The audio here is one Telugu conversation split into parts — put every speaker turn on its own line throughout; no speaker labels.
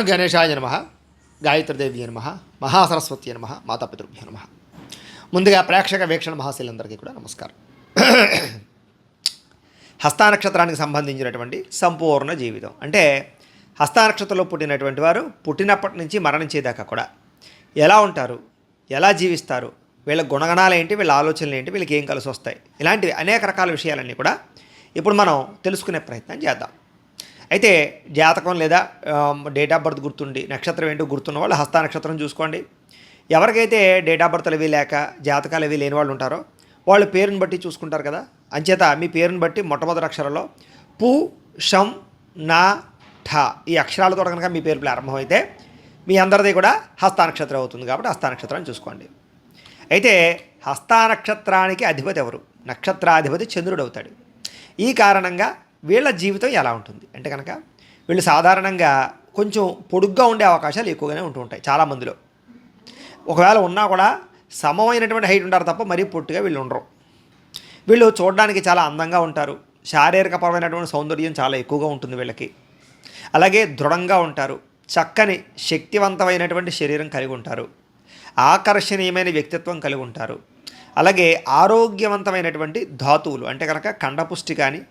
గణేశాయ నమః, గాయత్రీదేవి నమః, మహాసరస్వతి నమః, మాతాపితృభ్యో నమః. ముందుగా ప్రేక్షక వీక్షణ మహాశీలందరికీ కూడా నమస్కారం. హస్తానక్షత్రానికి సంబంధించినటువంటి సంపూర్ణ జీవితం అంటే హస్తానక్షత్రంలో పుట్టినటువంటి వారు పుట్టినప్పటి నుంచి మరణించేదాకా కూడా ఎలా ఉంటారు, ఎలా జీవిస్తారు, వీళ్ళ గుణగణాలు ఏంటి, వీళ్ళ ఆలోచనలు ఏంటి, వీళ్ళకి ఏం కలిసి వస్తాయి, ఇలాంటివి అనేక రకాల విషయాలన్నీ కూడా ఇప్పుడు మనం తెలుసుకునే ప్రయత్నం చేద్దాం. అయితే జాతకం లేదా డేట్ ఆఫ్ బర్త్ గుర్తుండి నక్షత్రం ఏంటో గుర్తున్న వాళ్ళు హస్తానక్షత్రం చూసుకోండి. ఎవరికైతే డేట్ ఆఫ్ బర్త్లు అవి లేక జాతకాలు అవి లేని వాళ్ళు ఉంటారో వాళ్ళు పేరుని బట్టి చూసుకుంటారు కదా. అంచేత మీ పేరుని బట్టి మొట్టమొదటి అక్షరంలో పు, షం, నా, ఠ ఈ అక్షరాలతో కనుక మీ పేరు ప్రారంభమైతే మీ అందరిది కూడా హస్తానక్షత్రం అవుతుంది. కాబట్టి హస్తానక్షత్రాన్ని చూసుకోండి. అయితే హస్తానక్షత్రానికి అధిపతి ఎవరు? నక్షత్రాధిపతి చంద్రుడు అవుతాడు. ఈ కారణంగా వీళ్ళ జీవితం ఎలా ఉంటుంది అంటే కనుక వీళ్ళు సాధారణంగా కొంచెం పొడుగ్గా ఉండే అవకాశాలు ఎక్కువగానే ఉంటూ ఉంటాయి చాలామందిలో. ఒకవేళ ఉన్నా కూడా సమమైనటువంటి హైట్ ఉంటారు తప్ప మరీ పొట్టుగా వీళ్ళు ఉండరు. వీళ్ళు చూడడానికి చాలా అందంగా ఉంటారు. శారీరకపరమైనటువంటి సౌందర్యం చాలా ఎక్కువగా ఉంటుంది వీళ్ళకి. అలాగే దృఢంగా ఉంటారు. చక్కని శక్తివంతమైనటువంటి శరీరం కలిగి ఉంటారు. ఆకర్షణీయమైన వ్యక్తిత్వం కలిగి ఉంటారు. అలాగే ఆరోగ్యవంతమైనటువంటి ధాతువులు అంటే కనుక కండపుష్టి కానీ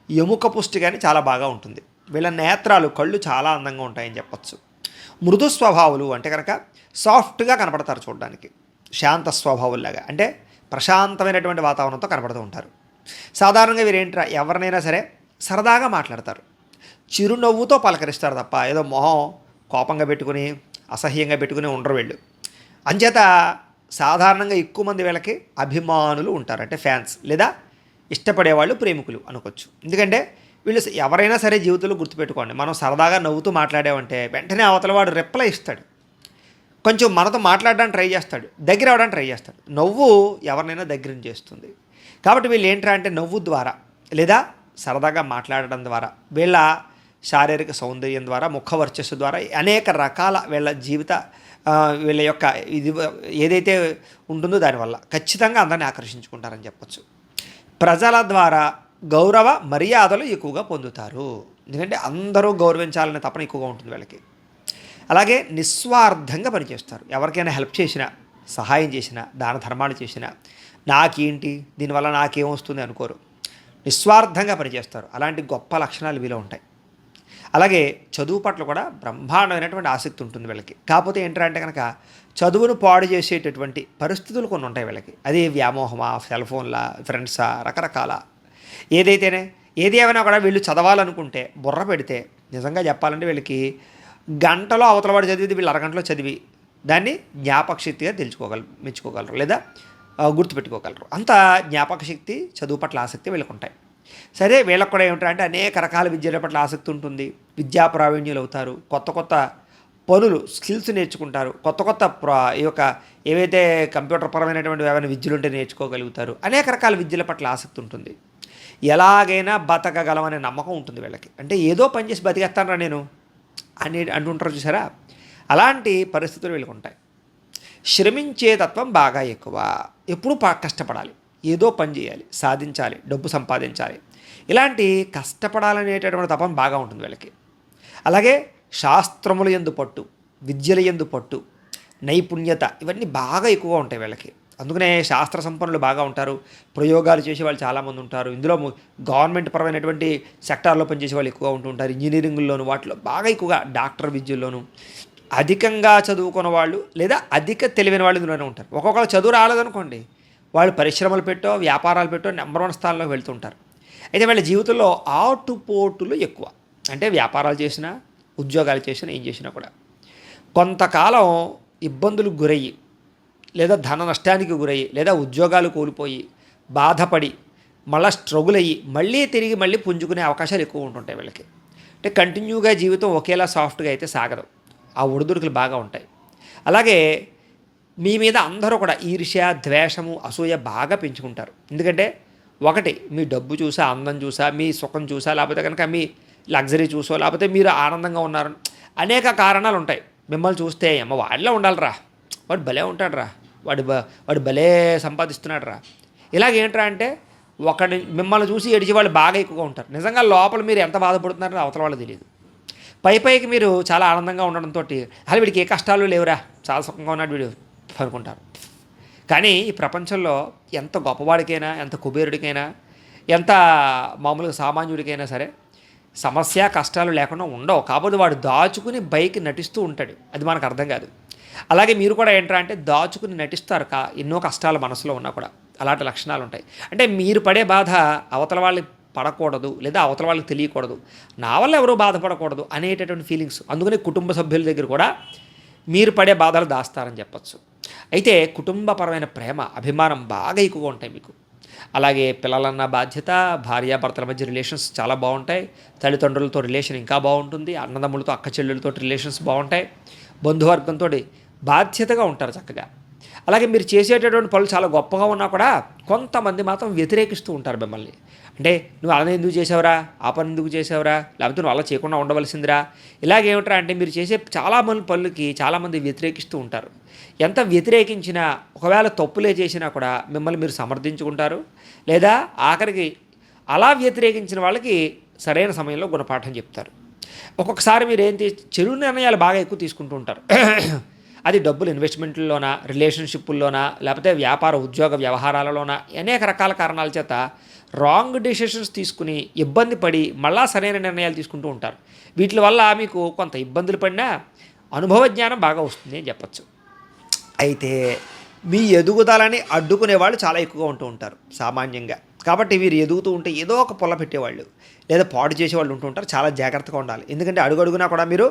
ఎముక పుష్టి కానీ చాలా బాగా ఉంటుంది. వీళ్ళ నేత్రాలు కళ్ళు చాలా అందంగా ఉంటాయని చెప్పచ్చు. మృదు స్వభావులు అంటే కనుక సాఫ్ట్గా కనపడతారు చూడడానికి. శాంత స్వభావుల్లాగా అంటే ప్రశాంతమైనటువంటి వాతావరణంతో కనపడుతూ ఉంటారు. సాధారణంగా వీరేంట్రా ఎవరినైనా సరే సరదాగా మాట్లాడతారు. చిరునవ్వుతో పలకరిస్తారు తప్ప ఏదో మొహం కోపంగా పెట్టుకుని అసహ్యంగా పెట్టుకుని ఉండరు వీళ్ళు. అంచేత సాధారణంగా ఎక్కువ మంది వీళ్ళకి అభిమానులు ఉంటారు. అంటే ఫ్యాన్స్ లేదా ఇష్టపడేవాళ్ళు, ప్రేమికులు అనుకోవచ్చు. ఎందుకంటే వీళ్ళు ఎవరైనా సరే జీవితంలో గుర్తుపెట్టుకోండి, మనం సరదాగా నవ్వుతూ మాట్లాడామంటే వెంటనే అవతల వాడు రిప్లై ఇస్తాడు. కొంచెం మనతో మాట్లాడడానికి ట్రై చేస్తాడు, దగ్గర అవడానికి ట్రై చేస్తాడు. నవ్వు ఎవరినైనా దగ్గర చేస్తుంది. కాబట్టి వీళ్ళు ఏంట్రా అంటే నవ్వు ద్వారా లేదా సరదాగా మాట్లాడడం ద్వారా వీళ్ళ శారీరక సౌందర్యం ద్వారా ముఖ వర్చస్సు ద్వారా అనేక రకాల వీళ్ళ జీవిత వీళ్ళ యొక్క ఇది ఏదైతే ఉంటుందో దానివల్ల ఖచ్చితంగా అందరినీ ఆకర్షించుకుంటారని చెప్పచ్చు. ప్రజల ద్వారా గౌరవ మర్యాదలు ఎక్కువగా పొందుతారు. ఎందుకంటే అందరూ గౌరవించాలనే తపన ఎక్కువగా ఉంటుంది వీళ్ళకి. అలాగే నిస్వార్థంగా పనిచేస్తారు. ఎవరికైనా హెల్ప్ చేసినా, సహాయం చేసినా, దాన ధర్మాలు చేసినా నాకేంటి దీనివల్ల నాకేం వస్తుంది అనుకోరు. నిస్వార్థంగా పనిచేస్తారు. అలాంటి గొప్ప లక్షణాలు వీలో ఉంటాయి. అలాగే చదువు పట్ల కూడా బ్రహ్మాండమైనటువంటి ఆసక్తి ఉంటుంది వీళ్ళకి. కాకపోతే ఏంటంటే కనుక చదువును పాడు చేసేటటువంటి పరిస్థితులు కొన్ని ఉంటాయి వీళ్ళకి. అది వ్యామోహమా, సెల్ ఫోన్లా, ఫ్రెండ్సా, రకరకాల ఏదైతేనే ఏది ఏమైనా కూడా వీళ్ళు చదవాలనుకుంటే బుర్ర పెడితే నిజంగా చెప్పాలంటే వీళ్ళకి గంటలో అవతలవాడు చదివిది వీళ్ళు అరగంటలో చదివి దాన్ని జ్ఞాపకశక్తిగా మెచ్చుకోగలరు లేదా గుర్తుపెట్టుకోగలరు. అంత జ్ఞాపకశక్తి, చదువు పట్ల ఆసక్తి వీళ్ళకు ఉంటాయి. సరే వీళ్ళకు కూడా ఏమిటంటే అనేక రకాల విద్యల పట్ల ఆసక్తి ఉంటుంది. విద్యా ప్రావీణ్యులు అవుతారు. కొత్త కొత్త పనులు, స్కిల్స్ నేర్చుకుంటారు. కొత్త కొత్త ఈ యొక్క ఏవైతే కంప్యూటర్ పరమైనటువంటి ఏమైనా విద్యలు ఉంటే నేర్చుకోగలుగుతారు. అనేక రకాల విద్యల పట్ల ఆసక్తి ఉంటుంది. ఎలాగైనా బతకగలమనే నమ్మకం ఉంటుంది వీళ్ళకి. అంటే ఏదో పని చేసి బతికేస్తానరా నేను అని అంటుంటారు చూసారా, అలాంటి పరిస్థితులు వీళ్ళకి ఉంటాయి. శ్రమించే తత్వం బాగా ఎక్కువ. ఎప్పుడూ కష్టపడాలి, ఏదో పని చేయాలి, సాధించాలి, డబ్బు సంపాదించాలి, ఇలాంటి కష్టపడాలనేటటువంటి తపం బాగా ఉంటుంది వీళ్ళకి. అలాగే శాస్త్రముల యందు పట్టు, విద్యల యందు పట్టు, నైపుణ్యత ఇవన్నీ బాగా ఎక్కువగా ఉంటాయి వీళ్ళకి. అందుకనే శాస్త్ర సంపన్నులు బాగా ఉంటారు. ప్రయోగాలు చేసే వాళ్ళు చాలామంది ఉంటారు. ఇందులో గవర్నమెంట్ పరమైనటువంటి సెక్టార్లో పనిచేసే వాళ్ళు ఎక్కువగా ఉంటుంటారు. ఇంజనీరింగ్లోను వాటిలో బాగా ఎక్కువగా డాక్టర్ విద్యల్లోనూ అధికంగా చదువుకున్న వాళ్ళు లేదా అధిక తెలివైన వాళ్ళు ఇందులోనే ఉంటారు. ఒక్కొక్కరు చదువు రాలేదనుకోండి, వాళ్ళు పరిశ్రమలు పెట్టో వ్యాపారాలు పెట్టో నెంబర్ 1 స్థానంలో వెళ్తుంటారు. అయితే వాళ్ళ జీవితంలో ఆటుపోటులు ఎక్కువ. అంటే వ్యాపారాలు చేసినా, ఉద్యోగాలు చేసినా, ఏం చేసినా కూడా కొంతకాలం ఇబ్బందులకు గురయ్యి లేదా ధన నష్టానికి గురయ్యి లేదా ఉద్యోగాలు కోల్పోయి బాధపడి మళ్ళీ స్ట్రగుల్ అయ్యి మళ్ళీ పుంజుకునే అవకాశాలు ఎక్కువ ఉంటుంటాయి వీళ్ళకి. అంటే కంటిన్యూగా జీవితం ఒకేలా సాఫ్ట్గా అయితే సాగదు. ఆ ఒడిదుడుకులు బాగా ఉంటాయి. అలాగే మీ మీద అందరూ కూడా ఈర్ష్య, ద్వేషము, అసూయ బాగా పెంచుకుంటారు. ఎందుకంటే ఒకటి మీ డబ్బు చూసా, అందం చూసా, మీ సుఖం చూసా, లేకపోతే కనుక మీ లగ్జరీ చూసో, లేకపోతే మీరు ఆనందంగా ఉన్నారు, అనేక కారణాలు ఉంటాయి. మిమ్మల్ని చూస్తే అమ్మ వాడిలో ఉండాలిరా, వాడు భలే ఉంటాడురా, వాడు భలే సంపాదిస్తున్నాడు రా, ఇలాగేంట్రా అంటే మిమ్మల్ని చూసి ఏడిచి వాళ్ళు బాగా ఎక్కువగా ఉంటారు. నిజంగా లోపల మీరు ఎంత బాధపడుతున్నారో అవతల వాళ్ళు తెలియదు. పైకి మీరు చాలా ఆనందంగా ఉండడంతో అసలు వీడికి ఏ కష్టాలు లేవురా, చాలా సుఖంగా ఉన్నాడు వీడు అనుకుంటారు. కానీ ఈ ప్రపంచంలో ఎంత గొప్పవాడికైనా, ఎంత కుబేరుడికైనా, ఎంత మామూలుగా సామాన్యుడికైనా సరే సమస్య కష్టాలు లేకుండా ఉండవు. కాకపోతే వాడు దాచుకుని బైక్ నటిస్తూ ఉంటాడు, అది మనకు అర్థం కాదు. అలాగే మీరు కూడా ఏంట్రా అంటే దాచుకుని నటిస్తారు ఎన్నో కష్టాలు మనసులో ఉన్నా కూడా. అలాంటి లక్షణాలు ఉంటాయి. అంటే మీరు పడే బాధ అవతల వాళ్ళకి పడకూడదు, లేదా అవతల వాళ్ళకి తెలియకూడదు, నా వల్ల ఎవరో బాధపడకూడదు అనేటటువంటి ఫీలింగ్స్. అందుకని కుటుంబ సభ్యుల దగ్గర కూడా మీరు పడే బాధలు దాస్తారని చెప్పచ్చు. అయితే కుటుంబపరమైన ప్రేమ, అభిమానం బాగా ఎక్కువగా ఉంటాయి మీకు. అలాగే పిల్లలన్న బాధ్యత, భార్యాభర్తల మధ్య రిలేషన్స్ చాలా బాగుంటాయి. తల్లిదండ్రులతో రిలేషన్ ఇంకా బాగుంటుంది. అన్నదమ్ములతో, అక్క చెల్లెలతో రిలేషన్స్ బాగుంటాయి. బంధువర్గంతో బాధ్యతగా ఉంటారు చక్కగా. అలాగే మీరు చేసేటటువంటి పనులు చాలా గొప్పగా ఉన్నా కూడా కొంతమంది మాత్రం వ్యతిరేకిస్తూ ఉంటారు మిమ్మల్ని. అంటే నువ్వు అలా ఎందుకు చేసావురా, ఆ పని ఎందుకు చేసావురా, లేకపోతే నువ్వు అలా చేయకుండా ఉండవలసిందిరా, ఇలాగేమిట్రా అంటే మీరు చేసే చాలామంది పనులకి చాలామంది వ్యతిరేకిస్తూ ఉంటారు. ఎంత వ్యతిరేకించినా, ఒకవేళ తప్పులే చేసినా కూడా మిమ్మల్ని మీరు సమర్థించుకుంటారు. లేదా ఆఖరికి అలా వ్యతిరేకించిన వాళ్ళకి సరైన సమయంలో గుణపాఠం చెప్తారు. ఒక్కొక్కసారి మీరు చెడు నిర్ణయాలు బాగా ఎక్కువ తీసుకుంటూ ఉంటారు. అది డబ్బులు ఇన్వెస్ట్మెంట్లలోనా, రిలేషన్షిప్పుల్లోనా, లేకపోతే వ్యాపార ఉద్యోగ వ్యవహారాలలోనా, అనేక రకాల కారణాల చేత రాంగ్ డెసిషన్స్ తీసుకుని ఇబ్బంది పడి మళ్ళా సరైన నిర్ణయాలు తీసుకుంటూ ఉంటారు. వీటి వల్ల మీకు కొంత ఇబ్బందులు పడినా అనుభవ జ్ఞానం బాగా వస్తుంది అని చెప్పచ్చు. అయితే మీ ఎదుగుదలని అడ్డుకునే వాళ్ళు చాలా ఎక్కువగా ఉంటూ ఉంటారు సామాన్యంగా. కాబట్టి వీరు ఎదుగుతూ ఉంటే ఏదో ఒక పొల్ల పెట్టేవాళ్ళు లేదా పాడు చేసేవాళ్ళు ఉంటూ ఉంటారు. చాలా జాగ్రత్తగా ఉండాలి. ఎందుకంటే అడుగడుగునా కూడా మీరు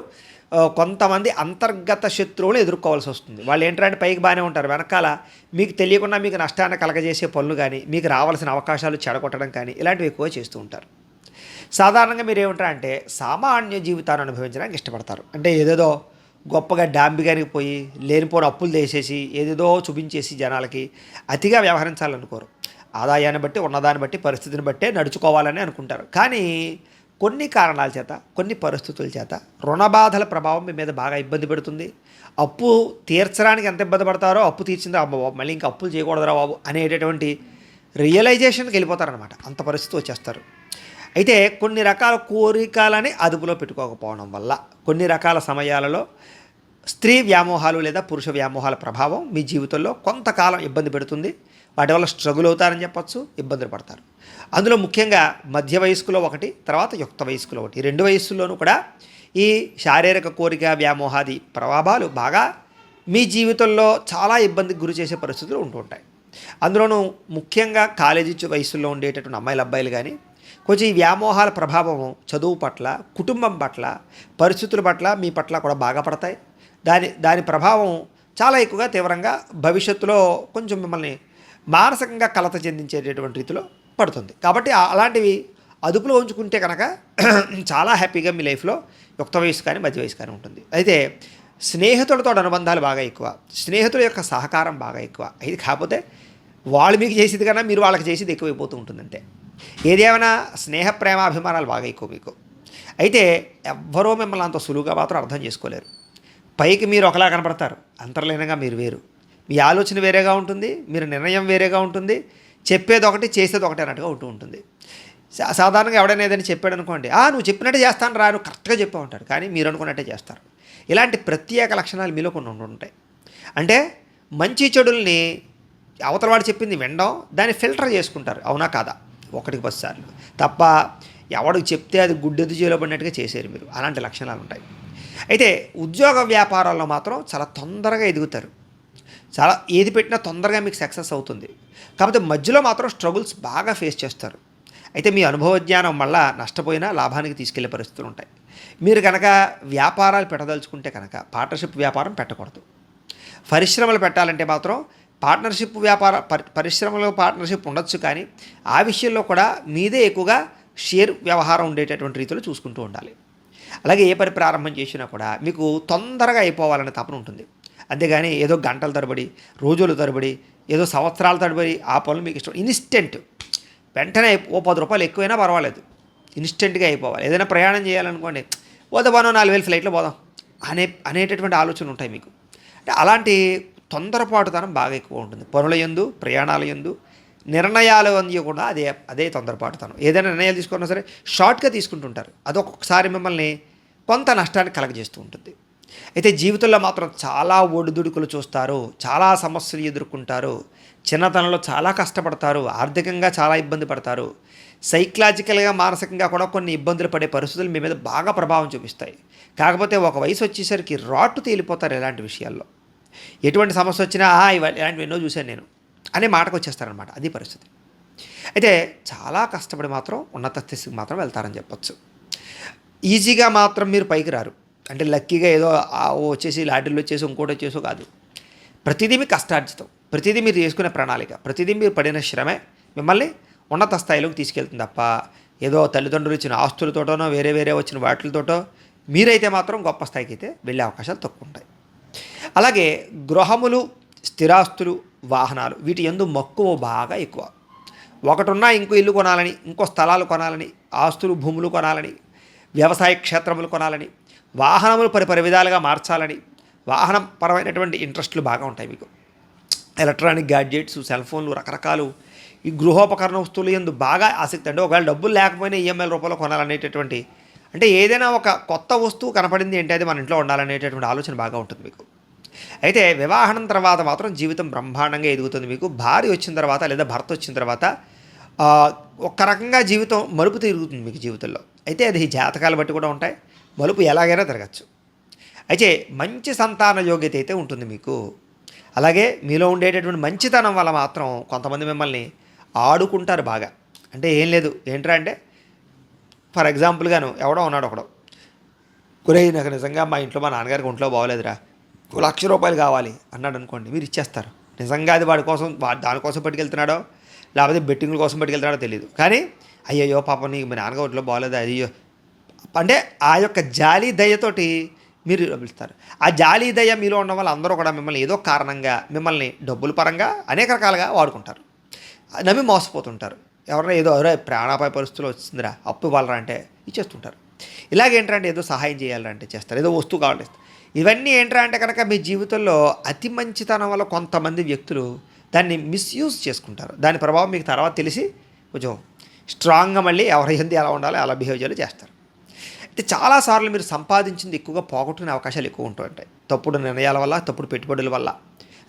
కొంతమంది అంతర్గత శత్రువులు ఎదుర్కోవాల్సి వస్తుంది. వాళ్ళు ఏంటంటే పైకి బాగానే ఉంటారు, వెనకాల మీకు తెలియకుండా మీకు నష్టాన్ని కలగజేసే పనులు కానీ, మీకు రావాల్సిన అవకాశాలు చెడగొట్టడం కానీ ఇలాంటివి ఎక్కువ చేస్తూ ఉంటారు. సాధారణంగా మీరు ఏమంటారంటే సామాన్య జీవితాన్ని అనుభవించడానికి ఇష్టపడతారు. అంటే ఏదేదో గొప్పగా డాంబిగానికి పోయి లేనిపోని అప్పులు చేసేసి ఏదేదో చూపించేసి జనాలకి అతిగా వ్యవహరించాలనుకోరు. ఆదాయాన్ని బట్టి, ఉన్నదాన్ని బట్టి, పరిస్థితిని బట్టే నడుచుకోవాలని అనుకుంటారు. కానీ కొన్ని కారణాల చేత, కొన్ని పరిస్థితుల చేత రుణబాధల ప్రభావం మీ మీద బాగా ఇబ్బంది పెడుతుంది. అప్పు తీర్చడానికి ఎంత ఇబ్బంది పడతారో, అప్పు తీర్చిందా అమ్మ బాబు మళ్ళీ ఇంకా అప్పులు చేయకూడదురా బాబు అనేటటువంటి రియలైజేషన్కి వెళ్ళిపోతారనమాట. అంత పరిస్థితి వచ్చేస్తారు. అయితే కొన్ని రకాల కోరికలని అదుపులో పెట్టుకోకపోవడం వల్ల కొన్ని రకాల సమయాలలో స్త్రీ వ్యామోహాలు లేదా పురుష వ్యామోహాల ప్రభావం మీ జీవితంలో కొంతకాలం ఇబ్బంది పెడుతుంది. వాటి వల్ల స్ట్రగుల్ అవుతారని చెప్పచ్చు, ఇబ్బందులు పడతారు. అందులో ముఖ్యంగా మధ్య వయస్కులో ఒకటి, తర్వాత యుక్త వయస్కులో ఒకటి, ఈ 2 వయస్సుల్లోనూ కూడా ఈ శారీరక కోరిక వ్యామోహాది ప్రభావాలు బాగా మీ జీవితంలో చాలా ఇబ్బందికి గురి చేసే పరిస్థితులు ఉంటూ ఉంటాయి. అందులోనూ ముఖ్యంగా కాలేజీ వయసులో ఉండేటటువంటి అమ్మాయిలు, అబ్బాయిలు కానీ కొంచెం ఈ వ్యామోహాల ప్రభావం చదువు పట్ల, కుటుంబం పట్ల, పరిస్థితుల పట్ల, మీ పట్ల కూడా బాగా పడతాయి. దాని ప్రభావం చాలా ఎక్కువగా తీవ్రంగా భవిష్యత్తులో కొంచెం మిమ్మల్ని మానసికంగా కలత చెందించేటటువంటి రీతిలో పడుతుంది. కాబట్టి అలాంటివి అదుపులో ఉంచుకుంటే కనుక చాలా హ్యాపీగా మీ లైఫ్లో యుక్త వయసు కానీ మధ్య వయసు కానీ ఉంటుంది. అయితే స్నేహితులతో అనుబంధాలు బాగా ఎక్కువ, స్నేహితుల యొక్క సహకారం బాగా ఎక్కువ. ఇది కాకపోతే వాళ్ళు మీకు చేసేది కన్నా మీరు వాళ్ళకి చేసేది ఎక్కువైపోతూ ఉంటుందంటే. ఏదేమైనా స్నేహ ప్రేమాభిమానాలు బాగా ఎక్కువ మీకు. అయితే ఎవ్వరూ మిమ్మల్ని అంత సులువుగా మాత్రం అర్థం చేసుకోలేరు. పైకి మీరు ఒకలా కనపడతారు, అంతర్లీనంగా మీరు వేరు. మీ ఆలోచన వేరేగా ఉంటుంది, మీరు నిర్ణయం వేరేగా ఉంటుంది, చెప్పేది ఒకటి చేసేది ఒకటి అన్నట్టుగా ఉంటూ ఉంటుంది. సాధారణంగా ఎవడైనా ఏదైనా చెప్పాడు అనుకోండి, నువ్వు చెప్పినట్టే చేస్తాను రా, నువ్వు కరెక్ట్గా చెప్పావు ఉంటాడు. కానీ మీరు అనుకున్నట్టే చేస్తారు. ఇలాంటి ప్రత్యేక లక్షణాలు మీలో కొన్ని ఉంటాయి. అంటే మంచి చెడుల్ని అవతల వాడు చెప్పింది వినడం, దాన్ని ఫిల్టర్ చేసుకుంటారు, అవునా కాదా 1-10 సార్లు తప్ప ఎవడికి చెప్తే అది గుడ్డెద్దు చేలో పడినట్టుగా చేసేరు మీరు. అలాంటి లక్షణాలు ఉంటాయి. అయితే ఉద్యోగ వ్యాపారాల్లో మాత్రం చాలా తొందరగా ఎదుగుతారు. చాలా ఏది పెట్టినా తొందరగా మీకు సక్సెస్ అవుతుంది. కాకపోతే మధ్యలో మాత్రం స్ట్రగుల్స్ బాగా ఫేస్ చేస్తారు. అయితే మీ అనుభవ జ్ఞానం మళ్ళా నష్టపోయినా లాభానికి తీసుకెళ్లే పరిస్థితులు ఉంటాయి. మీరు కనుక వ్యాపారాలు పెట్టదలుచుకుంటే కనుక పార్ట్నర్షిప్ వ్యాపారం పెట్టకూడదు. పరిశ్రమలు పెట్టాలంటే మాత్రం పార్ట్నర్షిప్ పరిశ్రమలో పార్ట్నర్షిప్ ఉండొచ్చు, కానీ ఆ విషయంలో కూడా మీదే ఎక్కువగా షేర్ వ్యవహారం ఉండేటటువంటి రీతిలో చూసుకుంటూ ఉండాలి. అలాగే ఏ పని ప్రారంభం చేసినా కూడా మీకు తొందరగా అయిపోవాలనే తపన ఉంటుంది. అంతేగాని ఏదో గంటల తరబడి, రోజుల తరబడి, ఏదో సంవత్సరాల తరబడి ఆ పనులు మీకు ఇష్టం. ఇన్స్టెంట్, వెంటనే ఓ 10 రూపాయలు ఎక్కువైనా పర్వాలేదు, ఇన్స్టెంట్గా అయిపోవాలి. ఏదైనా ప్రయాణం చేయాలనుకోండి, పోతే పోను 4000 ఫ్లైట్లో పోదాం అనేటటువంటి ఆలోచనలు ఉంటాయి మీకు. అంటే అలాంటి తొందరపాటుతనం బాగా ఎక్కువ ఉంటుంది. పనుల యందు, ప్రయాణాల యందు, నిర్ణయాలు అంది కూడా అదే తొందరపాటుతనం. ఏదైనా నిర్ణయాలు తీసుకున్నా సరే షార్ట్గా తీసుకుంటుంటారు. అదొకసారి మిమ్మల్ని కొంత నష్టాన్ని కలగజేస్తూ ఉంటుంది. అయితే జీవితంలో మాత్రం చాలా ఒడిదుడుకులు చూస్తారు, చాలా సమస్యలు ఎదుర్కొంటారు, చిన్నతనంలో చాలా కష్టపడతారు, ఆర్థికంగా చాలా ఇబ్బంది పడతారు, సైకలాజికల్గా మానసికంగా కూడా కొన్ని ఇబ్బందులు పడే పరిస్థితులు మీ మీద బాగా ప్రభావం చూపిస్తాయి. కాకపోతే ఒక వయసు వచ్చేసరికి రాటు తేలిపోతారు ఇలాంటి విషయాల్లో. ఎటువంటి సమస్య వచ్చినా ఇలాంటివి ఎన్నో చూశాను నేను అనే మాటకు వచ్చేస్తారనమాట. అది పరిస్థితి. అయితే చాలా కష్టపడి మాత్రం ఉన్నత స్థితికి మాత్రం వెళ్తారని చెప్పొచ్చు. ఈజీగా మాత్రం మీరు పైకి రారు. అంటే లక్కీగా ఏదో వచ్చేసి లాటరీలో వచ్చేసి ఇంకోటి వచ్చేసో కాదు. ప్రతిదీ మీ కష్టార్జితం, ప్రతిదీ మీరు చేసుకునే ప్రణాళిక, ప్రతిదీ మీరు పడిన శ్రమే మిమ్మల్ని ఉన్నత స్థాయిలోకి తీసుకెళ్తుంది తప్ప ఏదో తల్లిదండ్రులు ఇచ్చిన ఆస్తులతోటోనో వేరే వేరే వచ్చిన వాటితోటో మీరైతే మాత్రం గొప్ప స్థాయికి అయితే వెళ్ళే అవకాశాలు తక్కువ ఉంటాయి. అలాగే గృహములు, స్థిరాస్తులు, వాహనాలు వీటి యందు మక్కువ బాగా ఎక్కువ. ఒకటున్నా ఇంకో ఇల్లు కొనాలని, ఇంకో స్థలాలు కొనాలని, ఆస్తులు భూములు కొనాలని, వ్యవసాయ క్షేత్రములు కొనాలని, వాహనములు పరిపరి విధాలుగా మార్చాలని, వాహనం పరమైనటువంటి ఇంట్రెస్ట్లు బాగా ఉంటాయి మీకు. ఎలక్ట్రానిక్ గ్యాడ్జెట్స్, సెల్ ఫోన్లు, రకరకాలు ఈ గృహోపకరణ వస్తువులు యందు బాగా ఆసక్తి. అంటే ఒకవేళ డబ్బులు లేకపోయినా ఈఎంఐల రూపంలో కొనాలనేటటువంటి, అంటే ఏదైనా ఒక కొత్త వస్తువు కనపడింది అంటే అది మన ఇంట్లో ఉండాలనేటటువంటి ఆలోచన బాగా ఉంటుంది మీకు. అయితే వివాహం తర్వాత మాత్రం జీవితం బ్రహ్మాండంగా ఎదుగుతుంది మీకు. భార్య వచ్చిన తర్వాత లేదా భర్త వచ్చిన తర్వాత ఒక రకంగా జీవితం మలుపు తిరుగుతుంది మీకు జీవితంలో. అయితే అది జాతకాలు బట్టి కూడా ఉంటాయి, మలుపు ఎలాగైనా తిరగచ్చు. అయితే మంచి సంతాన యోగ్యత అయితే ఉంటుంది మీకు. అలాగే మీలో ఉండేటటువంటి మంచితనం వల్ల మాత్రం కొంతమంది మిమ్మల్ని ఆడుకుంటారు బాగా. అంటే ఏం లేదు, ఏంట్రా అంటే ఫర్ ఎగ్జాంపుల్గాను ఎవడో ఉన్నాడు ఒకడు, ఒరేయ్ నాకు నిజంగా మా ఇంట్లో మా నాన్నగారికి ఒంట్లో బాగోలేదురా, ₹1,00,000 కావాలి అన్నాడు అనుకోండి, మీరు ఇచ్చేస్తారు. నిజంగా అది వాడి కోసం దానికోసం పట్టుకెళ్తున్నాడో లేకపోతే బెట్టింగ్ల కోసం పట్టుకెళ్తున్నాడో తెలియదు. కానీ అయ్యయ్యో పాపం నీకు మీ నాన్నగారు ఒంట్లో బాగోలేదు అయ్యో అంటే ఆ యొక్క జాలి దయతోటి మీరు పిలుస్తారు. ఆ జాలి దయ మీలో ఉండడం వల్ల అందరూ కూడా మిమ్మల్ని ఏదో కారణంగా మిమ్మల్ని డబ్బుల పరంగా అనేక రకాలుగా వాడుకుంటారు, నమ్మి మోసపోతుంటారు. ఎవరైనా ఏదో ప్రాణాపాయ పరిస్థితులు వచ్చిందిరా అప్పు ఇవ్వాలరా అంటే ఇచ్చేస్తుంటారు. ఇలాగేంటంటే ఏదో సహాయం చేయాలంటే చేస్తారు, ఏదో వస్తువు కావాలంటే. ఇవన్నీ ఏంట్రా అంటే కనుక మీ జీవితంలో అతి మంచితనం వల్ల కొంతమంది వ్యక్తులు దాన్ని మిస్యూజ్ చేసుకుంటారు. దాని ప్రభావం మీకు తర్వాత తెలిసి కొంచెం స్ట్రాంగ్గా మళ్ళీ ఎవరి ఎందు ఎలా ఉండాలో అలా బిహేవ్ చేయాలో చేస్తారు. అయితే చాలాసార్లు మీరు సంపాదించింది ఎక్కువగా పోగొట్టుకునే అవకాశాలు ఎక్కువ ఉంటుంటాయి. తప్పుడు నిర్ణయాల వల్ల, తప్పుడు పెట్టుబడుల వల్ల,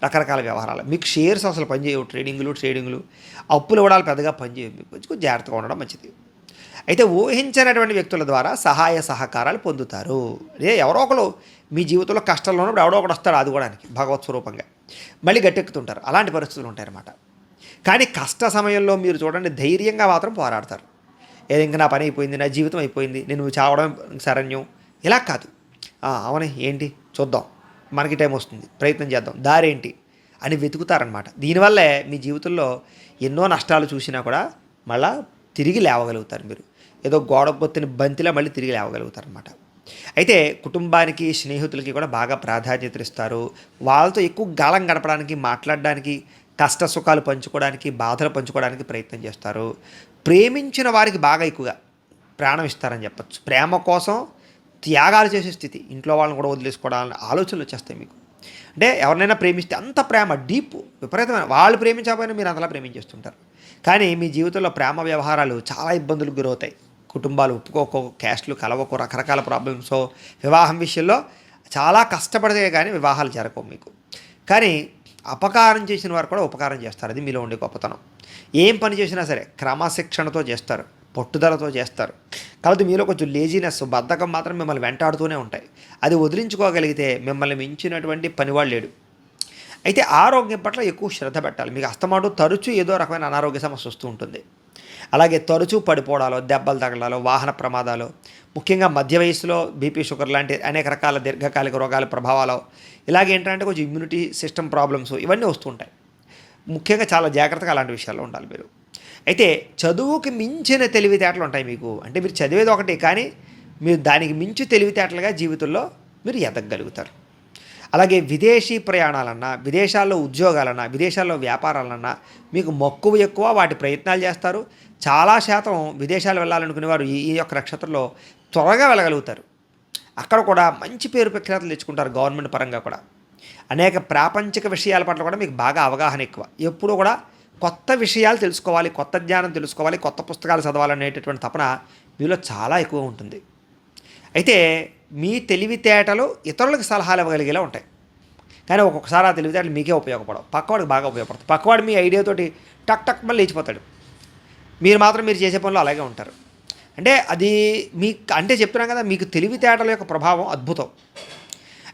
రకరకాల వ్యవహారాలు. మీకు షేర్స్ అసలు పనిచేయవు, ట్రేడింగ్లు అప్పులు ఇవ్వడాలు పెద్దగా పనిచేయవు. మీకు కొంచెం జాగ్రత్తగా ఉండడం మంచిది. అయితే ఊహించినటువంటి వ్యక్తుల ద్వారా సహాయ సహకారాలు పొందుతారు. ఎవరో ఒకరు మీ జీవితంలో కష్టాల్లో ఉన్నప్పుడు ఎవడో ఒకడు వస్తాడు ఆదుకోవడానికి భగవత్ స్వరూపంగా, మళ్ళీ గట్టెక్కుతుంటారు. అలాంటి పరిస్థితులు ఉంటాయన్నమాట. కానీ కష్ట సమయంలో మీరు చూడండి ధైర్యంగా మాత్రం పోరాడతారు. ఏది ఇంకా నా పని అయిపోయింది, నా జీవితం అయిపోయింది, నేను చావడం శరణ్యం, ఇలా కాదు. అవునే ఏంటి చూద్దాం, మనకి టైం వస్తుంది, ప్రయత్నం చేద్దాం, దారేంటి అని వెతుకుతారనమాట. దీనివల్లే మీ జీవితంలో ఎన్నో నష్టాలు చూసినా కూడా మళ్ళీ తిరిగి లేవగలుగుతారు. మీరు ఏదో గోడ పొత్తిన బంతిలా మళ్ళీ తిరిగి లేవగలుగుతారనమాట. అయితే కుటుంబానికి, స్నేహితులకి కూడా బాగా ప్రాధాన్యత ఇస్తారు. వాళ్ళతో ఎక్కువ కాలం గడపడానికి, మాట్లాడడానికి, కష్ట సుఖాలు పంచుకోవడానికి, బాధలు పంచుకోవడానికి ప్రయత్నం చేస్తారు. ప్రేమించిన వారికి బాగా ఎక్కువగా ప్రాణం ఇస్తారని చెప్పచ్చు. ప్రేమ కోసం త్యాగాలు చేసే స్థితి, ఇంట్లో వాళ్ళని కూడా వదిలేసుకోవడాలని ఆలోచనలు వచ్చేస్తాయి మీకు. అంటే ఎవరినైనా ప్రేమిస్తే అంత ప్రేమ డీప్ విపరీతమైన, వాళ్ళు ప్రేమించకపోయినా మీరు అంతలా ప్రేమించేస్తుంటారు. కానీ మీ జీవితంలో ప్రేమ వ్యవహారాలు చాలా ఇబ్బందులకు గురవుతాయి. కుటుంబాలు ఒప్పుకోకో, క్యాస్ట్లు కలవకో, రకరకాల ప్రాబ్లమ్స్. వివాహం విషయంలో చాలా కష్టపడితే కానీ వివాహాలు జరగవు మీకు. కానీ అపకారం చేసిన వారు కూడా ఉపకారం చేస్తారు. అది మీలో ఉండే గొప్పతనం. ఏం పని చేసినా సరే క్రమశిక్షణతో చేస్తారు, పట్టుదలతో చేస్తారు. కాబట్టి మీలో కొంచెం లేజినెస్, బద్ధకం మాత్రం మిమ్మల్ని వెంటాడుతూనే ఉంటాయి. అది వదిలించుకోగలిగితే మిమ్మల్ని మించినటువంటి పనివాడు లేడు. అయితే ఆరోగ్యం పట్ల ఎక్కువ శ్రద్ధ పెట్టాలి. మీకు అస్తమాటు తరచూ ఏదో రకమైన అనారోగ్య సమస్య వస్తూ ఉంటుంది. అలాగే తరచూ పడిపోవడాలు, దెబ్బలు తగలాలు, వాహన ప్రమాదాలు, ముఖ్యంగా మధ్య వయసులో బీపీ, షుగర్ లాంటి అనేక రకాల దీర్ఘకాలిక రోగాల ప్రభావాలు, ఇలాగేంటంటే కొంచెం ఇమ్యూనిటీ సిస్టమ్ ప్రాబ్లమ్స్ ఇవన్నీ వస్తూ ఉంటాయి. ముఖ్యంగా చాలా జాగ్రత్తగా అలాంటి విషయాల్లో ఉండాలి మీరు. అయితే చదువుకి మించిన తెలివితేటలు ఉంటాయి మీకు. అంటే మీరు చదివేది ఒకటి, కానీ మీరు దానికి మించి తెలివితేటలుగా జీవితంలో మీరు ఎదగలుగుతారు. అలాగే విదేశీ ప్రయాణాలన్నా, విదేశాల్లో ఉద్యోగాలన్నా, విదేశాల్లో వ్యాపారాలన్నా మీకు మక్కువ ఎక్కువ, వాటి ప్రయత్నాలు చేస్తారు. చాలా శాతం విదేశాలు వెళ్ళాలనుకునే వారు ఈ యొక్క నక్షత్రంలో త్వరగా వెళ్ళగలుగుతారు. అక్కడ కూడా మంచి పేరు ప్రఖ్యాతలు తెచ్చుకుంటారు. గవర్నమెంట్ పరంగా కూడా అనేక ప్రాపంచిక విషయాల పట్ల కూడా మీకు బాగా అవగాహన ఎక్కువ. ఎప్పుడూ కూడా కొత్త విషయాలు తెలుసుకోవాలి, కొత్త జ్ఞానం తెలుసుకోవాలి, కొత్త పుస్తకాలు చదవాలనేటటువంటి తపన మీలో చాలా ఎక్కువ ఉంటుంది. అయితే మీ తెలివితేటలు ఇతరులకు సలహాలు ఇవ్వగలిగేలా ఉంటాయి. కానీ ఒక్కొక్కసారి ఆ తెలివితేటలు మీకే ఉపయోగపడవు, పక్కవాడికి బాగా ఉపయోగపడతాయి. పక్కవాడు మీ ఐడియాతోటి టక్ టక్ మళ్ళీ లేచిపోతాడు, మీరు చేసే పనులు అలాగే ఉంటారు. అంటే అది అంటే చెప్తున్నాం కదా, మీకు తెలివితేటల యొక్క ప్రభావం అద్భుతం.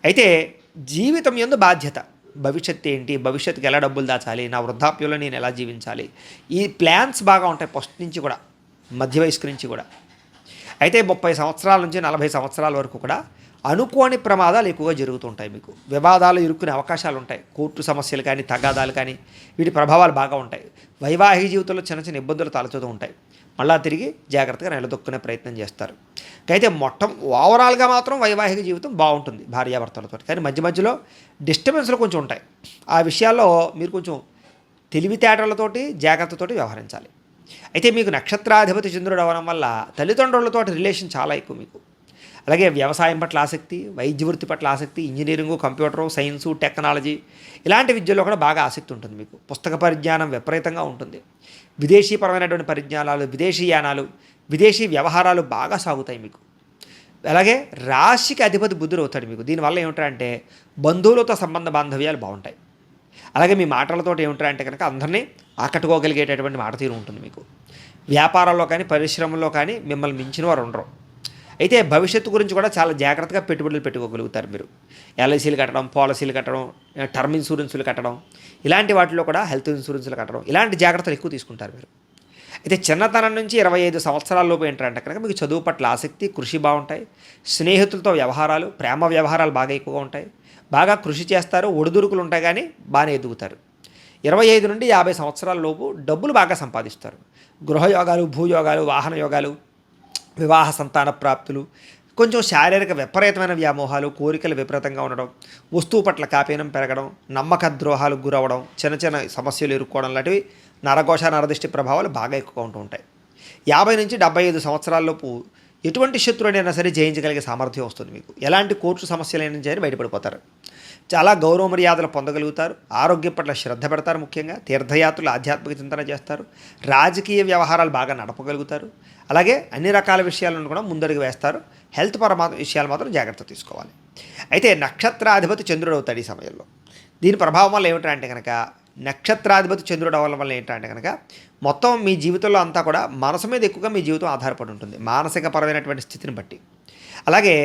అయితే జీవితం యందు బాధ్యత, భవిష్యత్తు ఏంటి, భవిష్యత్తుకి ఎలా డబ్బులు దాచాలి, నా వృద్ధాప్యంలో నేను ఎలా జీవించాలి, ఈ ప్లాన్స్ బాగా ఉంటాయి ఫస్ట్ నుంచి కూడా, మధ్య వయస్సు నుంచి కూడా. అయితే 30 సంవత్సరాల నుంచి 40 సంవత్సరాల వరకు కూడా అనుకోని ప్రమాదాలు ఎక్కువగా జరుగుతుంటాయి. మీకు వివాదాలు ఇరుక్కునే అవకాశాలు ఉంటాయి. కోర్టు సమస్యలు కానీ, తగాదాలు కానీ, వీటి ప్రభావాలు బాగా ఉంటాయి. వైవాహిక జీవితంలో చిన్న చిన్న ఇబ్బందులు తలెత్తుతూ ఉంటాయి. మళ్ళా తిరిగి జాగ్రత్తగా నిలదొక్కునే ప్రయత్నం చేస్తారు. అయితే ఓవరాల్గా మాత్రం వైవాహిక జీవితం బాగుంటుంది భార్యాభర్తలతో. కానీ మధ్య మధ్యలో డిస్టర్బెన్స్లు కొంచెం ఉంటాయి. ఆ విషయాల్లో మీరు కొంచెం తెలివితేటలతోటి జాగ్రత్తతోటి వ్యవహరించాలి. అయితే మీకు నక్షత్రాధిపతి చంద్రుడు అవ్వడం వల్ల తల్లిదండ్రులతో రిలేషన్ చాలా ఎక్కువ మీకు. అలాగే వ్యవసాయం పట్ల ఆసక్తి, వైద్య వృత్తి పట్ల ఆసక్తి, ఇంజనీరింగు, కంప్యూటరు, సైన్సు, టెక్నాలజీ ఇలాంటి విద్యల్లో కూడా బాగా ఆసక్తి ఉంటుంది మీకు. పుస్తక పరిజ్ఞానం విపరీతంగా ఉంటుంది. విదేశీపరమైనటువంటి పరిజ్ఞానాలు, విదేశీయానాలు, విదేశీ వ్యవహారాలు బాగా సాగుతాయి మీకు. అలాగే రాశికి అధిపతి బుద్ధుడు అవుతాడు మీకు. దీనివల్ల ఏమిటంటే బంధువులతో సంబంధ బాంధవ్యాలు బాగుంటాయి. అలాగే మీ మాటలతో ఏమిటంటే కనుక అందరినీ ఆకట్టుకోగలిగేటటువంటి మాట తీరు ఉంటుంది మీకు. వ్యాపారాల్లో కానీ, పరిశ్రమల్లో కానీ మిమ్మల్ని మించిన వారు ఉండరు. అయితే భవిష్యత్తు గురించి కూడా చాలా జాగ్రత్తగా పెట్టుబడులు పెట్టుకోగలుగుతారు మీరు. ఎల్ఐసీలు కట్టడం, పాలసీలు కట్టడం, టర్మ్ ఇన్సూరెన్సులు కట్టడం, ఇలాంటి వాటిలో కూడా హెల్త్ ఇన్సూరెన్సులు కట్టడం, ఇలాంటి జాగ్రత్తలు ఎక్కువ తీసుకుంటారు మీరు. అయితే చిన్నతనం నుంచి 25 సంవత్సరాల లోపు ఏంటంటే కనుక మీకు చదువు పట్ల ఆసక్తి, కృషి బాగుంటాయి. స్నేహితులతో వ్యవహారాలు, ప్రేమ వ్యవహారాలు బాగా ఎక్కువగా ఉంటాయి. బాగా కృషి చేస్తారు, ఒడిదుడుకులు ఉంటాయి కానీ బాగానే ఎదుగుతారు. 25 నుండి 50 సంవత్సరాల లోపు డబ్బులు బాగా సంపాదిస్తారు. గృహయోగాలు, భూయోగాలు, వాహన యోగాలు, వివాహ సంతాన ప్రాప్తులు, కొంచెం శారీరక విపరీతమైన వ్యామోహాలు, కోరికలు విపరీతంగా ఉండడం, వస్తువు పట్ల కాపీనం పెరగడం, నమ్మక ద్రోహాలకు గురవడం, చిన్న చిన్న సమస్యలు ఎదుర్కోవడం లాంటివి నరఘోష, నరదృష్టి ప్రభావాలు బాగా ఎక్కువగా ఉంటూ ఉంటాయి. 50 నుంచి 75 సంవత్సరాలలోపు ఎటువంటి శత్రువునైనా సరే జయించగలిగే సామర్థ్యం వస్తుంది మీకు. ఎలాంటి కోర్టు సమస్యలైనా సరే బయటపడిపోతారు. చాలా గౌరవ మర్యాదలు పొందగలుగుతారు. ఆరోగ్యం పట్ల శ్రద్ధ పెడతారు. ముఖ్యంగా తీర్థయాత్రలు, ఆధ్యాత్మిక చింతన చేస్తారు. రాజకీయ వ్యవహారాలు బాగా నడపగలుగుతారు. అలాగే అన్ని రకాల విషయాలను కూడా ముందడుగు వేస్తారు. హెల్త్ విషయాలు మాత్రం జాగ్రత్త తీసుకోవాలి. అయితే నక్షత్రాధిపతి చంద్రుడు అవుతాడు ఈ సమయంలో. దీని ప్రభావం వల్ల ఏమిటంటే కనుక, నక్షత్రాధిపతి చంద్రుడు అవ్వడం వల్ల ఏంటంటే కనుక మొత్తం మీ జీవితంలో అంతా కూడా మనసు మీద ఎక్కువగా మీ జీవితం ఆధారపడి ఉంటుంది, మానసికపరమైనటువంటి స్థితిని బట్టి. అలాగే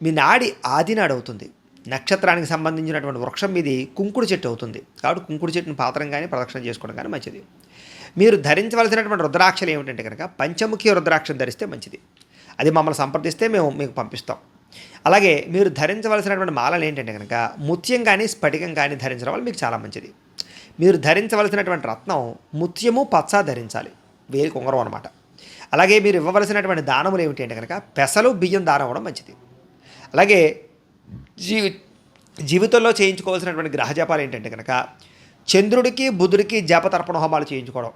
మీ నాడి ఆదినాడు అవుతుంది. నక్షత్రానికి సంబంధించినటువంటి వృక్షం మీది కుంకుడు చెట్టు అవుతుంది. కాబట్టి కుంకుడు చెట్టుని పాత్రం కానీ ప్రదక్షిణ చేసుకోవడం కానీ మంచిది. మీరు ధరించవలసినటువంటి రుద్రాక్షలు ఏమిటంటే కనుక పంచముఖి రుద్రాక్షం ధరిస్తే మంచిది. అది మమ్మల్ని సంప్రదిస్తే మేము మీకు పంపిస్తాం. అలాగే మీరు ధరించవలసినటువంటి మాలలు ఏంటంటే కనుక ముత్యం కానీ, స్ఫటికం కానీ ధరించడం వల్ల మీకు చాలా మంచిది. మీరు ధరించవలసినటువంటి రత్నం ముత్యము, పచ్చ ధరించాలి, వేలికి ఉంగరం అనమాట. అలాగే మీరు ఇవ్వవలసినటువంటి దానములు ఏమిటి అంటే కనుక పెసలు, బియ్యం దానం అవ్వడం మంచిది. అలాగే జీవితంలో చేయించుకోవాల్సినటువంటి గ్రహజపాలు ఏంటంటే కనుక చంద్రుడికి, బుధుడికి జపతర్పణ హోమాలు చేయించుకోవడం,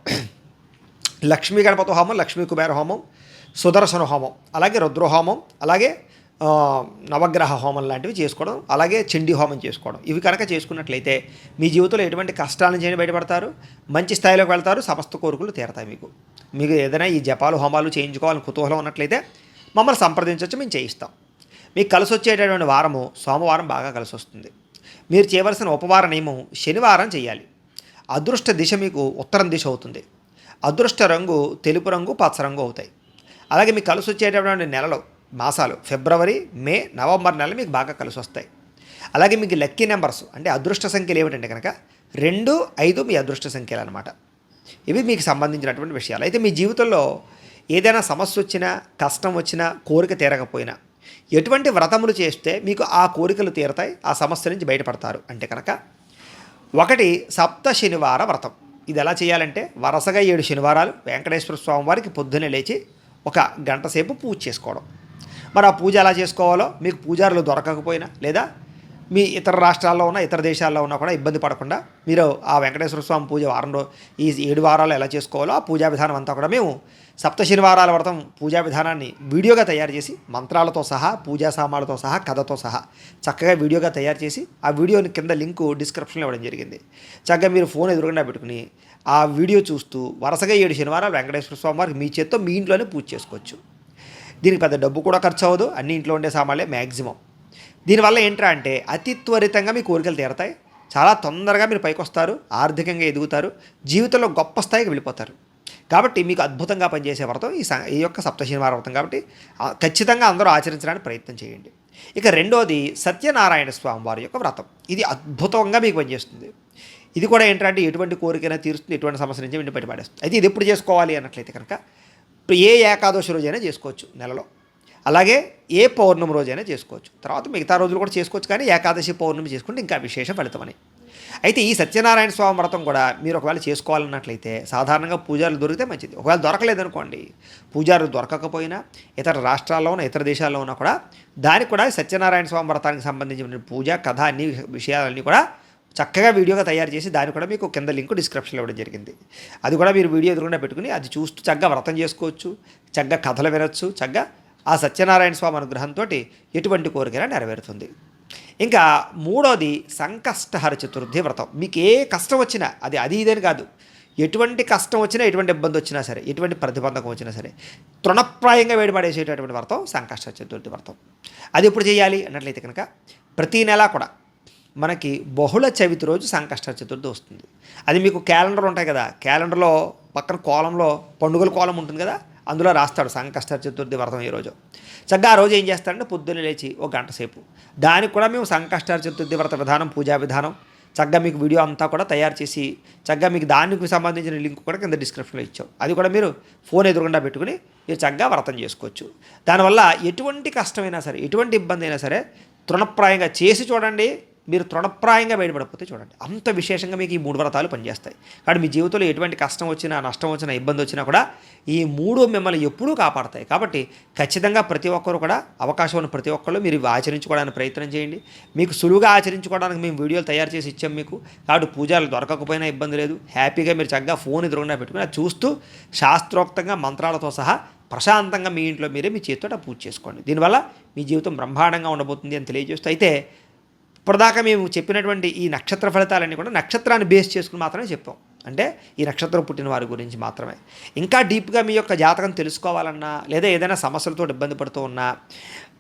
లక్ష్మీ గణపతి హోమం, లక్ష్మీ కుబేర హోమం, సుదర్శన హోమం, అలాగే రుద్రహోమం, అలాగే నవగ్రహ హోమం లాంటివి చేసుకోవడం, అలాగే చండీ హోమం చేసుకోవడం. ఇవి కనుక చేసుకున్నట్లయితే మీ జీవితంలో ఎటువంటి కష్టాల నుంచి బయటపడతారు, మంచి స్థాయిలోకి వెళ్తారు, సమస్త కోరికలు తీరతాయి మీకు ఏదైనా ఈ జపాలు, హోమాలు చేయించుకోవాలని కుతూహలం ఉన్నట్లయితే మమ్మల్ని సంప్రదించవచ్చు, మేము చేయిస్తాం. మీకు కలిసి వచ్చేటటువంటి వారము సోమవారం బాగా కలిసి వస్తుంది. మీరు చేయవలసిన ఉపవార నియమం శనివారం చేయాలి. అదృష్ట దిశ మీకు ఉత్తరం దిశ అవుతుంది. అదృష్ట రంగు తెలుపు రంగు, పచ్చ రంగు అవుతాయి. అలాగే మీకు కలిసి వచ్చేటటువంటి నెలలు, మాసాలు ఫిబ్రవరి, మే, నవంబర్ నెలలు మీకు బాగా కలిసి వస్తాయి. అలాగే మీకు లక్కీ నెంబర్స్ అంటే అదృష్ట సంఖ్యలు ఏమిటంటే కనుక 2, 5 మీ అదృష్ట సంఖ్యలు అనమాట. ఇవి మీకు సంబంధించినటువంటి విషయాలు. అయితే మీ జీవితంలో ఏదైనా సమస్య వచ్చినా, కష్టం వచ్చినా, కోరిక తీరకపోయినా ఎటువంటి వ్రతములు చేస్తే మీకు ఆ కోరికలు తీరతాయి, ఆ సమస్య నుంచి బయటపడతారు అంటే కనుక 1 సప్త శనివార వ్రతం. ఇది ఎలా చేయాలంటే వరుసగా 7 శనివారాలు వెంకటేశ్వర స్వామి వారికి పొద్దున్నే లేచి 1 గంట సేపు పూజ చేసుకోవడం. మరి ఆ పూజ ఎలా చేసుకోవాలో మీకు పూజారులు దొరకకపోయినా, లేదా మీ ఇతర రాష్ట్రాల్లో ఉన్న, ఇతర దేశాల్లో ఉన్నా కూడా ఇబ్బంది పడకుండా మీరు ఆ వెంకటేశ్వర స్వామి పూజ ఈ 7 వారాలు ఎలా చేసుకోవాలో ఆ పూజా విధానం అంతా కూడా మేము సప్త శనివారాల వ్రతం పూజా విధానాన్ని వీడియోగా తయారు చేసి మంత్రాలతో సహా, పూజా సామాన్లతో సహా, కథతో సహా చక్కగా వీడియోగా తయారు చేసి ఆ వీడియోని కింద లింకు డిస్క్రిప్షన్లో ఇవ్వడం జరిగింది. చక్కగా మీరు ఫోన్ ఎదురుగుండా పెట్టుకుని ఆ వీడియో చూస్తూ వరుసగా 7 శనివారాలు వెంకటేశ్వర స్వామి వారికి మీ చేత్తో మీ ఇంట్లోనే పూజ చేసుకోవచ్చు. దీనికి పెద్ద డబ్బు కూడా ఖర్చు అవ్వదు, అన్ని ఇంట్లో ఉండే సామాన్లే మ్యాక్సిమం. దీనివల్ల ఏంట్రా అంటే అతి త్వరితంగా మీ కోరికలు తీరతాయి, చాలా తొందరగా మీరు పైకి వస్తారు, ఆర్థికంగా ఎదుగుతారు, జీవితంలో గొప్ప స్థాయికి వెళ్ళిపోతారు. కాబట్టి మీకు అద్భుతంగా పనిచేసే వ్రతం ఈ యొక్క సప్తశనివారం వ్రతం. కాబట్టి ఖచ్చితంగా అందరూ ఆచరించడానికి ప్రయత్నం చేయండి. ఇక రెండోది సత్యనారాయణ స్వామి వారి యొక్క వ్రతం. ఇది అద్భుతంగా మీకు పనిచేస్తుంది. ఇది కూడా ఏంటంటే ఎటువంటి కోరికైనా తీరుస్తుంది, ఎటువంటి సమస్య నుంచి వెండి బయటపడేస్తుంది. అయితే ఇది ఎప్పుడు చేసుకోవాలి అన్నట్లయితే కనుక ఏ ఏకాదశి రోజైనా చేసుకోవచ్చు నెలలో, అలాగే ఏ పౌర్ణమి రోజైనా చేసుకోవచ్చు, తర్వాత మిగతా రోజులు కూడా చేసుకోవచ్చు. కానీ ఏకాదశి పౌర్ణమి చేసుకుంటే ఇంకా విశేష ఫలితమని. అయితే ఈ సత్యనారాయణ స్వామి వ్రతం కూడా మీరు ఒకవేళ చేసుకోవాలన్నట్లయితే సాధారణంగా పూజారులు దొరికితే మంచిది. ఒకవేళ దొరకలేదనుకోండి, పూజారులు దొరకకపోయినా ఇతర రాష్ట్రాల్లో ఉన్న ఇతర దేశాల్లో ఉన్నా కూడా దానికి కూడా సత్యనారాయణ స్వామి వ్రతానికి సంబంధించిన పూజ కథ అన్ని విషయాలన్నీ కూడా చక్కగా వీడియోగా తయారు చేసి దాన్ని కూడా మీకు కింద లింక్ డిస్క్రిప్షన్లో ఇవ్వడం జరిగింది. అది కూడా మీరు వీడియో ఎదురుకుండా పెట్టుకుని అది చూస్తూ చక్కగా వ్రతం చేసుకోవచ్చు, చక్కగా కథలు వినొచ్చు, చక్కగా ఆ సత్యనారాయణ స్వామి అనుగ్రహంతో ఎటువంటి కోరికైనా నెరవేరుతుంది. ఇంకా మూడోది సంకష్టహర చతుర్థి వ్రతం. మీకు ఏ కష్టం వచ్చినా అది ఇదని కాదు, ఎటువంటి కష్టం వచ్చినా, ఎటువంటి ఇబ్బంది వచ్చినా సరే, ఎటువంటి ప్రతిబంధకం వచ్చినా సరే తృణప్రాయంగా వేడిపడేసేటటువంటి వ్రతం సంకష్టహర చతుర్థి వ్రతం. అది ఎప్పుడు చేయాలి అన్నట్లయితే కనుక ప్రతీ నెలా కూడా మనకి బహుళ చవితి రోజు సంకష్టహర చతుర్థి వస్తుంది. అది మీకు క్యాలెండర్ ఉంటాయి కదా, క్యాలెండర్లో పక్కన కోలంలో పండుగల కోలం ఉంటుంది కదా, అందులో రాస్తాడు సంకష్టహర చతుర్థి వ్రతం ఈరోజు. చక్కగా ఆ రోజు ఏం చేస్తారంటే పొద్దున్న లేచి ఒక గంట సేపు దానికి కూడా మేము సంకష్టహర చతుర్థి వ్రత విధానం, పూజా విధానం చక్కగా మీకు వీడియో అంతా కూడా తయారు చేసి చక్కగా మీకు దానికి సంబంధించిన లింక్ కూడా కింద డిస్క్రిప్షన్లో ఇచ్చాం. అది కూడా మీరు ఫోన్ ఎదురుగుండా పెట్టుకుని మీరు చక్కగా వ్రతం చేసుకోవచ్చు. దానివల్ల ఎటువంటి కష్టమైనా సరే, ఎటువంటి ఇబ్బంది అయినా సరే తృణప్రాయంగా చేసి చూడండి. మీరు తృణప్రాయంగా బయటపడిపోతే చూడండి, అంత విశేషంగా మీకు ఈ 3 వ్రతాలు పనిచేస్తాయి. కాబట్టి మీ జీవితంలో ఎటువంటి కష్టం వచ్చినా, నష్టం వచ్చినా, ఇబ్బంది వచ్చినా కూడా ఈ 3 మిమ్మల్ని ఎప్పుడూ కాపాడతాయి. కాబట్టి ఖచ్చితంగా ప్రతి ఒక్కరు కూడా అవకాశం ఉన్న ప్రతి ఒక్కరు మీరు ఇవి ఆచరించుకోవడానికి ప్రయత్నం చేయండి. మీకు సులువుగా ఆచరించుకోవడానికి మేము వీడియోలు తయారు చేసి ఇచ్చాం మీకు. కాబట్టి పూజలు దొరకకపోయినా ఇబ్బంది లేదు, హ్యాపీగా మీరు చక్కగా ఫోన్ ఎదురుగుండా పెట్టుకుని అది చూస్తూ శాస్త్రోక్తంగా మంత్రాలతో సహా ప్రశాంతంగా మీ ఇంట్లో మీరే మీ చేతితో పూజ చేసుకోండి. దీనివల్ల మీ జీవితం బ్రహ్మాండంగా ఉండబోతుంది అని తెలియజేస్తూ, అయితే ఇప్పటిదాకా మేము చెప్పినటువంటి ఈ నక్షత్ర ఫలితాలన్నీ కూడా నక్షత్రాన్ని బేస్ చేసుకుని మాత్రమే చెప్పాం. అంటే ఈ నక్షత్రం పుట్టిన వారి గురించి మాత్రమే. ఇంకా డీప్గా మీ యొక్క జాతకం తెలుసుకోవాలన్నా, లేదా ఏదైనా సమస్యలతో ఇబ్బంది పడుతూ ఉన్నా,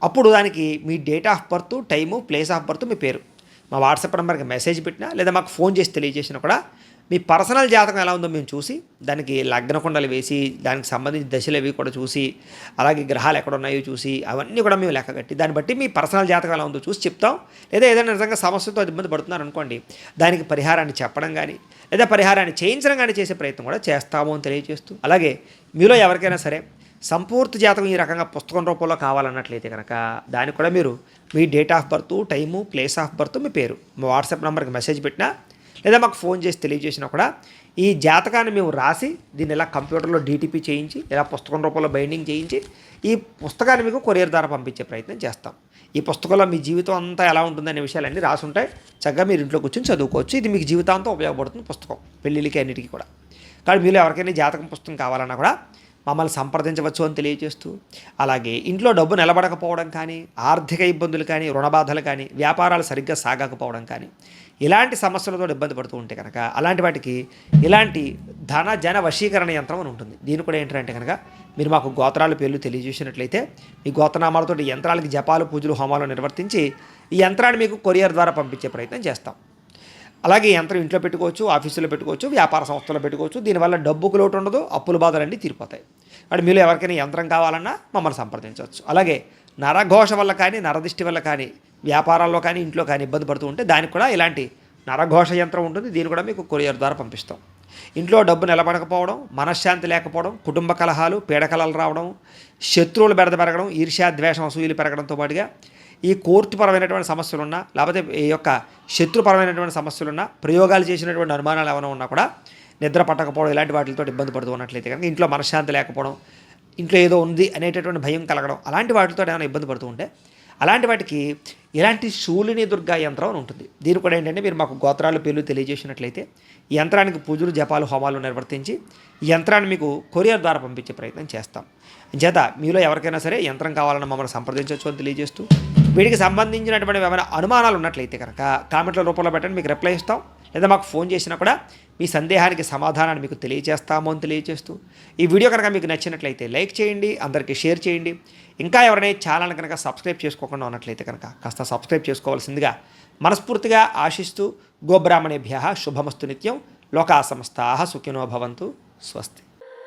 అప్పుడు దానికి మీ date of birth, time, place of birth, మీ పేరు మా వాట్సాప్ నెంబర్కి మెసేజ్ పెట్టినా లేదా మాకు ఫోన్ చేసి తెలియజేసినా కూడా మీ పర్సనల్ జాతకం ఎలా ఉందో మేము చూసి దానికి లగ్న కుండలు వేసి దానికి సంబంధించిన దశలు అవి కూడా చూసి, అలాగే గ్రహాలు ఎక్కడ ఉన్నాయో చూసి అవన్నీ కూడా మేము లెక్క కట్టి దాన్ని బట్టి మీ పర్సనల్ జాతకం ఎలా ఉందో చూసి చెప్తాం. లేదా ఏదైనా నిజంగా సమస్యతో ఇబ్బంది పడుతున్నారు అనుకోండి, దానికి పరిహారాన్ని చెప్పడం కానీ లేదా పరిహారాన్ని చేయించడం కానీ చేసే ప్రయత్నం కూడా చేస్తాము అని తెలియజేస్తూ, అలాగే మీలో ఎవరికైనా సరే సంపూర్తి జాతకం ఈ రకంగా పుస్తకం రూపంలో కావాలన్నట్లయితే కనుక దానికి కూడా మీరు మీ date of birth, time, place of birth, మీ పేరు మా వాట్సాప్ నెంబర్కి మెసేజ్ పెట్టినా లేదా మాకు ఫోన్ చేసి తెలియజేసినా కూడా ఈ జాతకాన్ని మేము రాసి దీన్ని ఇలా కంప్యూటర్లో డీటీపీ చేయించి ఇలా పుస్తకం రూపంలో బైండింగ్ చేయించి ఈ పుస్తకాన్ని మీకు కొరియర్ ద్వారా పంపించే ప్రయత్నం చేస్తాం. ఈ పుస్తకంలో మీ జీవితం అంతా ఎలా ఉంటుందనే విషయాలన్నీ రాసి ఉంటాయి. చక్కగా మీరు ఇంట్లో కూర్చొని చదువుకోవచ్చు. ఇది మీకు జీవితాంతం ఉపయోగపడుతుంది పుస్తకం, పెళ్ళిళ్ళకి అన్నిటికీ కూడా. కానీ మీరు ఎవరికైనా జాతకం పుస్తకం కావాలన్నా కూడా మమ్మల్ని సంప్రదించవచ్చు అని తెలియజేస్తూ, అలాగే ఇంట్లో డబ్బు నిలబడకపోవడం కానీ, ఆర్థిక ఇబ్బందులు కానీ, రుణబాధలు కానీ, వ్యాపారాలు సరిగ్గా సాగకపోవడం కానీ, ఇలాంటి సమస్యలతో ఇబ్బంది పడుతూ ఉంటే కనుక అలాంటి వాటికి ఇలాంటి ధన జన వశీకరణ యంత్రం అని ఉంటుంది. దీని కూడా ఏంటంటే కనుక మీరు మాకు గోత్రాల పేర్లు తెలియజేసినట్లయితే మీ గోత్రనామాలతో యంత్రాలకి జపాలు, పూజలు, హోమాలు నిర్వర్తించి ఈ యంత్రాన్ని మీకు కొరియర్ ద్వారా పంపించే ప్రయత్నం చేస్తాం. అలాగే ఈ యంత్రం ఇంట్లో పెట్టుకోవచ్చు, ఆఫీసులో పెట్టుకోవచ్చు, వ్యాపార సంస్థలో పెట్టుకోవచ్చు. దీనివల్ల డబ్బుకు లోటు ఉండదు, అప్పుల బాధలన్నీ తీరిపోతాయి. కాబట్టి మీరు ఎవరికైనా యంత్రం కావాలన్నా మమ్మల్ని సంప్రదించవచ్చు. అలాగే నరఘోష వల్ల కానీ, నరదిష్టి వల్ల కానీ, వ్యాపారాల్లో కానీ, ఇంట్లో కానీ ఇబ్బంది పడుతూ ఉంటే దానికి కూడా ఇలాంటి నరఘోష యంత్రం ఉంటుంది. దీన్ని కూడా మీకు కొరియర్ ద్వారా పంపిస్తాం. ఇంట్లో డబ్బు నిలబడకపోవడం, మనశ్శాంతి లేకపోవడం, కుటుంబ కలహాలు, పీడకలలు రావడం, శత్రువులు బెడద పెరగడం, ఈర్ష్య, ద్వేషం, అసూయలు పెరగడంతో పాటుగా ఈ కోర్టుపరమైనటువంటి సమస్యలున్నా, లేకపోతే ఈ యొక్క శత్రుపరమైనటువంటి సమస్యలున్నా, ప్రయోగాలు చేసినటువంటి అనుమానాలు ఏమైనా ఉన్నా కూడా నిద్ర పట్టకపోవడం, ఇలాంటి వాటితో ఇబ్బంది పడుతూ ఉన్నట్లయితే కనుక, ఇంట్లో మనశ్శాంతి లేకపోవడం, ఇంట్లో ఏదో ఉంది అనేటటువంటి భయం కలగడం, అలాంటి వాటితో ఏమైనా ఇబ్బంది పడుతూ ఉంటే అలాంటి వాటికి ఇలాంటి శూలిని దుర్గా యంత్రం అని ఉంటుంది. దీని కూడా ఏంటంటే మీరు మాకు గోత్రాల పేర్లు తెలియజేసినట్లయితే ఈ యంత్రానికి పూజలు, జపాలు, హోమాలు నిర్వర్తించి ఈ యంత్రాన్ని మీకు కొరియర్ ద్వారా పంపించే ప్రయత్నం చేస్తాం. చేత మీలో ఎవరికైనా సరే యంత్రం కావాలన్నా మమ్మల్ని సంప్రదించవచ్చు అని తెలియజేస్తూ, వీటికి సంబంధించినటువంటి ఏమైనా అనుమానాలు ఉన్నట్లయితే కనుక కామెంట్ల రూపంలో పెట్టండి, మీకు రిప్లై ఇస్తాం. లేదా మాకు ఫోన్ చేసినా కూడా మీ సందేహానికి సమాధానాన్ని మీకు తెలియజేస్తాము అని తెలియజేస్తూ, ఈ వీడియో కనుక మీకు నచ్చినట్లయితే లైక్ చేయండి, అందరికీ షేర్ చేయండి. ఇంకా ఎవరైనా ఛానల్ కనుక సబ్స్క్రైబ్ చేసుకోకుండా ఉన్నట్లయితే కనుక కాస్త సబ్స్క్రైబ్ చేసుకోవాల్సిందిగా మనస్ఫూర్తిగా ఆశిస్తూ, గోబ్రాహ్మణేభ్యः శుభమస్తు నిత్యం. లోకా సమస్తాః సుఖినో భవంతు. స్వస్తి.